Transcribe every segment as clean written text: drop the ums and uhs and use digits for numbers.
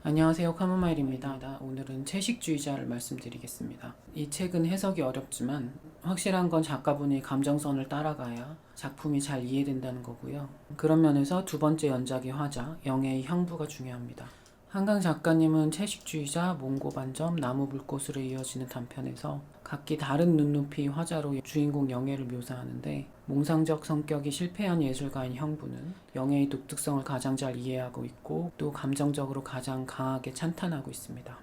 안녕하세요. 카모마일입니다. 오늘은 채식주의자를 말씀드리겠습니다. 이 책은 해석이 어렵지만 확실한 건 작가분이 감정선을 따라가야 작품이 잘 이해된다는 거고요. 그런 면에서 두 번째 연작의 화자, 영애의 형부가 중요합니다. 한강 작가님은 채식주의자, 몽고반점, 나무불꽃으로 이어지는 단편에서 각기 다른 눈높이 화자로 주인공 영애를 묘사하는데, 몽상적 성격이 실패한 예술가인 형부는 영애의 독특성을 가장 잘 이해하고 있고 또 감정적으로 가장 강하게 찬탄하고 있습니다.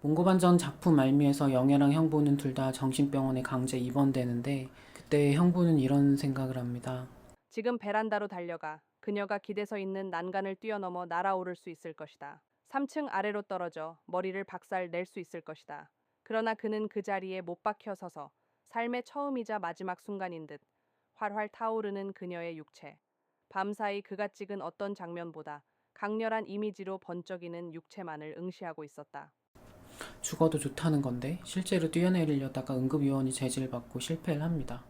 몽고반전 작품 말미에서 영애랑 형부는 둘 다 정신병원에 강제 입원되는데, 그때 형부는 이런 생각을 합니다. 지금 베란다로 달려가. 그녀가 기대서 있는 난간을 뛰어넘어 날아오를 수 있을 것이다. 3층 아래로 떨어져 머리를 박살 낼 수 있을 것이다. 그러나 그는 그 자리에 못 박혀 서서 삶의 처음이자 마지막 순간인 듯 활활 타오르는 그녀의 육체. 밤사이 그가 찍은 어떤 장면보다 강렬한 이미지로 번쩍이는 육체만을 응시하고 있었다. 죽어도 좋다는 건데 실제로 뛰어내리려다가 응급요원이 제지를 받고 실패를 합니다.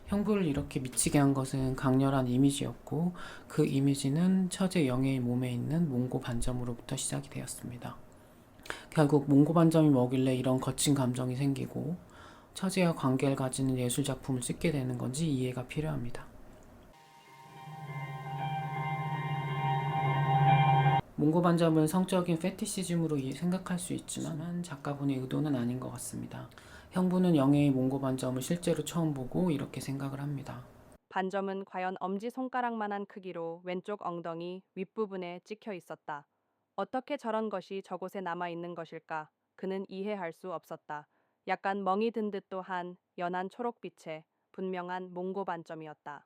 형부를 이렇게 미치게 한 것은 강렬한 이미지였고, 그 이미지는 처제 영애의 몸에 있는 몽고 반점으로부터 시작이 되었습니다. 결국 몽고 반점이 뭐길래 이런 거친 감정이 생기고 처제와 관계를 가지는 예술 작품을 찍게 되는 건지 이해가 필요합니다. 몽고 반점을 성적인 페티시즘으로 생각할 수 있지만 작가분의 의도는 아닌 것 같습니다. 형부는 영애의 몽고 반점을 실제로 처음 보고 이렇게 생각을 합니다. 반점은 과연 엄지손가락만한 크기로 왼쪽 엉덩이 윗부분에 찍혀 있었다. 어떻게 저런 것이 저곳에 남아 있는 것일까? 그는 이해할 수 없었다. 약간 멍이 든 듯도 한 연한 초록빛의 분명한 몽고 반점이었다.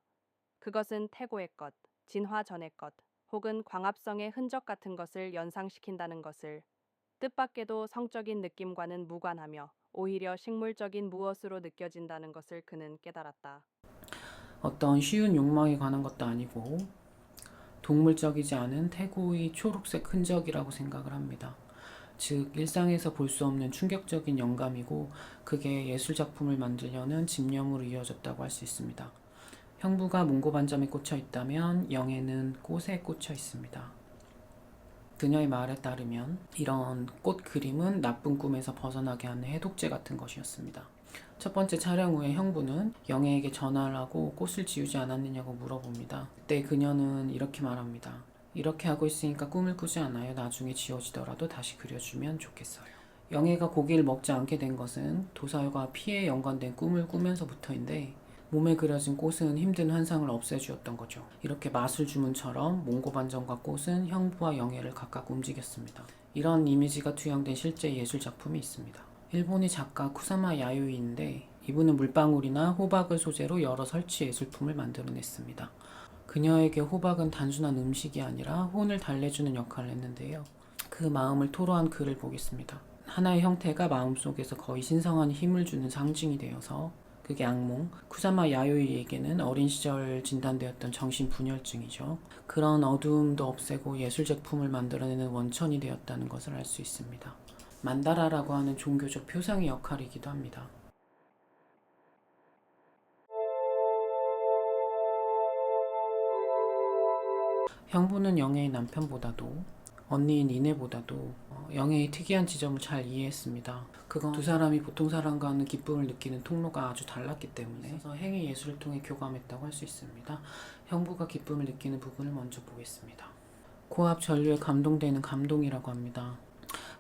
그것은 태고의 것, 진화 전의 것, 혹은 광합성의 흔적 같은 것을 연상시킨다는 것을, 뜻밖에도 성적인 느낌과는 무관하며 오히려 식물적인 무엇으로 느껴진다는 것을 그는 깨달았다. 어떤 쉬운 욕망에 관한 것도 아니고 동물적이지 않은 태고의 초록색 흔적이라고 생각을 합니다. 즉, 일상에서 볼 수 없는 충격적인 영감이고, 그게 예술 작품을 만들려는 집념으로 이어졌다고 할 수 있습니다. 형부가 몽고 반점에 꽂혀 있다면 영애는 꽃에 꽂혀 있습니다. 그녀의 말에 따르면 이런 꽃 그림은 나쁜 꿈에서 벗어나게 하는 해독제 같은 것이었습니다. 첫 번째 촬영 후에 형부는 영애에게 전화를 하고 꽃을 지우지 않았느냐고 물어봅니다. 그때 그녀는 이렇게 말합니다. 이렇게 하고 있으니까 꿈을 꾸지 않아요. 나중에 지워지더라도 다시 그려주면 좋겠어요. 영애가 고기를 먹지 않게 된 것은 도사와 피에 연관된 꿈을 꾸면서부터인데, 몸에 그려진 꽃은 힘든 환상을 없애주었던 거죠. 이렇게 마술 주문처럼 몽고반점과 꽃은 형부와 영애를 각각 움직였습니다. 이런 이미지가 투영된 실제 예술 작품이 있습니다. 일본의 작가 쿠사마 야요이인데, 이분은 물방울이나 호박을 소재로 여러 설치 예술품을 만들어냈습니다. 그녀에게 호박은 단순한 음식이 아니라 혼을 달래주는 역할을 했는데요. 그 마음을 토로한 글을 보겠습니다. 하나의 형태가 마음속에서 거의 신성한 힘을 주는 상징이 되어서, 그게 악몽, 쿠사마 야요이에게는 어린 시절 진단되었던 정신분열증이죠. 그런 어두움도 없애고 예술 제품을 만들어내는 원천이 되었다는 것을 알 수 있습니다. 만다라라고 하는 종교적 표상의 역할이기도 합니다. 형부는 영애의 남편보다도, 언니인 이네보다도 영애의 특이한 지점을 잘 이해했습니다. 그건 두 사람이 보통 사람과는 기쁨을 느끼는 통로가 아주 달랐기 때문에 있어서 행위 예술을 통해 교감했다고 할 수 있습니다. 형부가 기쁨을 느끼는 부분을 먼저 보겠습니다. 고압 전류에 감동되는 감동이라고 합니다.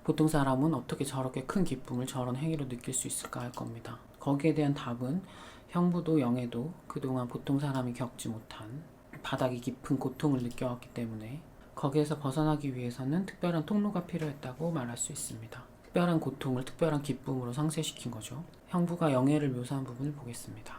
보통 사람은 어떻게 저렇게 큰 기쁨을 저런 행위로 느낄 수 있을까 할 겁니다. 거기에 대한 답은 형부도 영애도 그동안 보통 사람이 겪지 못한 바닥이 깊은 고통을 느껴왔기 때문에 거기에서 벗어나기 위해서는 특별한 통로가 필요했다고 말할 수 있습니다. 특별한 고통을 특별한 기쁨으로 상쇄시킨 거죠. 형부가 영애를 묘사한 부분을 보겠습니다.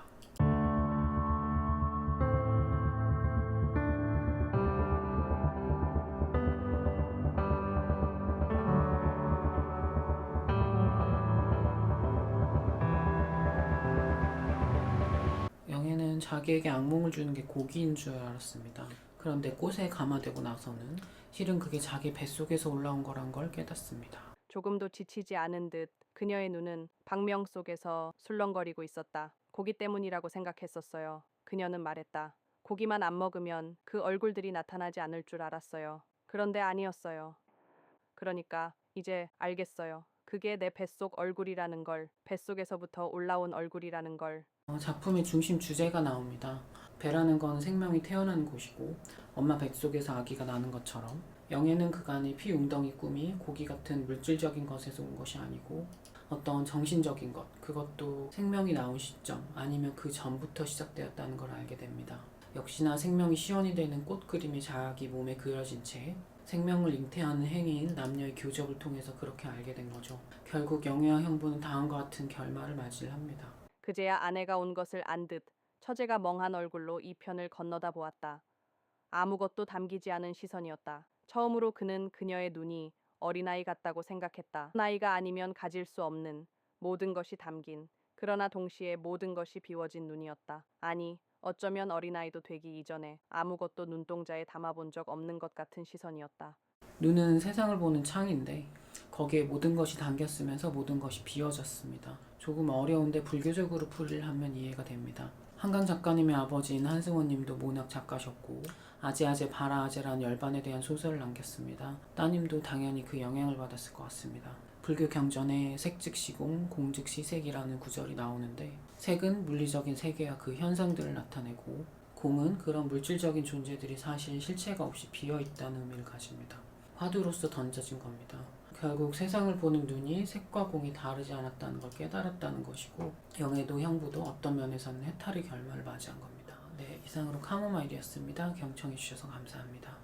영애는 자기에게 악몽을 주는 게 고기인 줄 알았습니다. 그런데 꽃에 감화되고 나서는 실은 그게 자기 뱃속에서 올라온 거란 걸 깨닫습니다. 조금도 지치지 않은 듯 그녀의 눈은 박명 속에서 술렁거리고 있었다. 고기 때문이라고 생각했었어요. 그녀는 말했다. 고기만 안 먹으면 그 얼굴들이 나타나지 않을 줄 알았어요. 그런데 아니었어요. 그러니까 이제 알겠어요. 그게 내 뱃속 얼굴이라는 걸, 뱃속에서부터 올라온 얼굴이라는 걸. 작품의 중심 주제가 나옵니다. 배라는 건 생명이 태어나는 곳이고 엄마 뱃속에서 아기가 나는 것처럼 영예는 그간의 피 웅덩이 꿈이 고기 같은 물질적인 것에서 온 것이 아니고 어떤 정신적인 것, 그것도 생명이 나온 시점 아니면 그 전부터 시작되었다는 걸 알게 됩니다. 역시나 생명이 시원이 되는 꽃 그림이 자기 몸에 그려진 채 생명을 잉태하는 행위인 남녀의 교접을 통해서 그렇게 알게 된 거죠. 결국 영예와 형부는 다음과 같은 결말을 맞이를 합니다. 그제야 아내가 온 것을 안 듯 처제가 멍한 얼굴로 이 편을 건너다 보았다. 아무것도 담기지 않은 시선이었다. 처음으로 그는 그녀의 눈이 어린아이 같다고 생각했다. 나이가 아니면 가질 수 없는 모든 것이 담긴, 그러나 동시에 모든 것이 비워진 눈이었다. 아니, 어쩌면 어린아이도 되기 이전에 아무것도 눈동자에 담아본 적 없는 것 같은 시선이었다. 눈은 세상을 보는 창인데 거기에 모든 것이 담겼으면서 모든 것이 비워졌습니다. 조금 어려운데 불교적으로 풀이를 하면 이해가 됩니다. 한강 작가님의 아버지인 한승원님도 문학 작가셨고 아제아제 바라아제라는 열반에 대한 소설을 남겼습니다. 따님도 당연히 그 영향을 받았을 것 같습니다. 불교 경전에 색즉시공, 공즉시색이라는 구절이 나오는데 색은 물리적인 세계와 그 현상들을 나타내고 공은 그런 물질적인 존재들이 사실 실체가 없이 비어있다는 의미를 가집니다. 화두로서 던져진 겁니다. 결국 세상을 보는 눈이 색과 공이 다르지 않았다는 걸 깨달았다는 것이고 영예도 형부도 어떤 면에서는 해탈의 결말을 맞이한 겁니다. 네, 이상으로 카모마일이었습니다. 경청해주셔서 감사합니다.